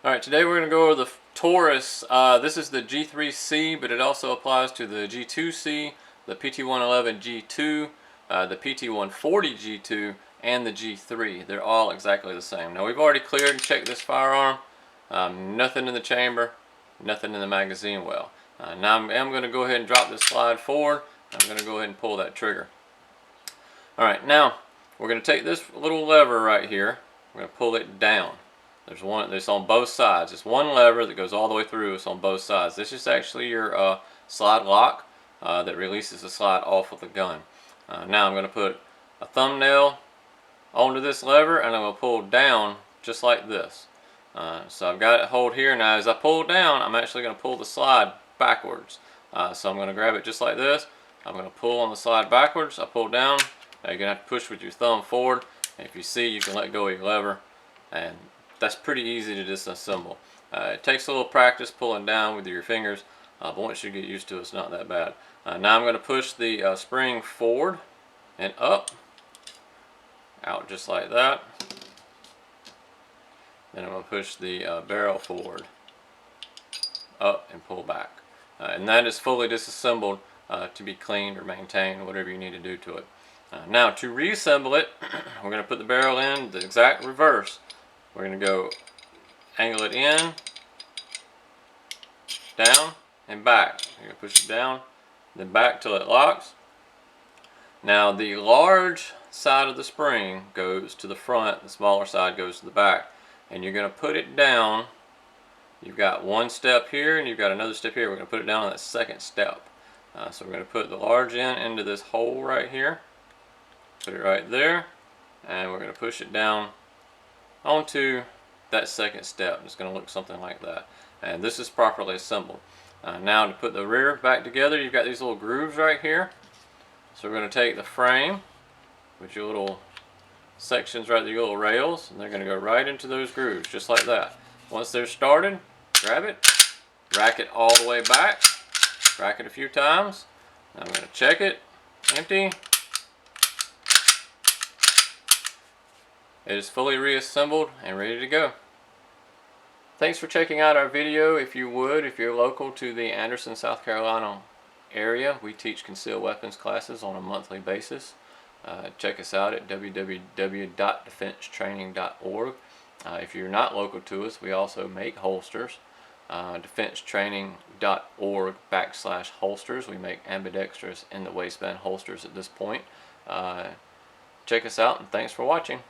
Alright, today we're going to go over the Taurus. This is the G3c, but it also applies to the G2c, the PT111 G2, the PT140 G2, and the G3. They're all exactly the same. Now we've already cleared and checked this firearm. Nothing in the chamber, nothing in the magazine well. Now I'm going to go ahead and drop this slide forward. I'm going to go ahead and pull that trigger. Alright, now we're going to take this little lever right here. We're going to pull it down. There's one that's on both sides. It's one lever that goes all the way through. It's on both sides. This is actually your slide lock that releases the slide off of the gun. Now I'm going to put a thumbnail onto this lever and I'm going to pull down just like this. So I've got it hold here. Now as I pull down, I'm actually going to pull the slide backwards. So I'm going to grab it just like this. I'm going to pull on the slide backwards. I pull down. Now you're going to have to push with your thumb forward. And if you see, you can let go of your lever, and that's pretty easy to disassemble. It takes a little practice pulling down with your fingers, but once you get used to it, it's not that bad. Now I'm going to push the spring forward and up, out just like that. Then I'm going to push the barrel forward, up, and pull back. And that is fully disassembled to be cleaned or maintained, whatever you need to do to it. Now to reassemble it, we're going to put the barrel in the exact reverse. We're going to go angle it in, down, and back. You're going to push it down, then back till it locks. Now the large side of the spring goes to the front, the smaller side goes to the back. And you're going to put it down. You've got one step here and you've got another step here. We're going to put it down on that second step. So we're going to put the large end into this hole right here. Put it right there. And we're going to push it down onto that second step. It's going to look something like that. And this is properly assembled. Now to put the rear back together, you've got these little grooves right here. So we're going to take the frame with your little sections right there, your little rails, and they're going to go right into those grooves just like that. Once they're started, grab it, rack it all the way back, rack it a few times. I'm going to check it, empty. It is fully reassembled and ready to go. Thanks for checking out our video. If you're local to the Anderson, South Carolina area, we teach concealed weapons classes on a monthly basis. Check us out at www.defensetraining.org. If you're not local to us, we also make holsters. defensetraining.org/holsters. We make ambidextrous in the waistband holsters at this point. Check us out, and thanks for watching.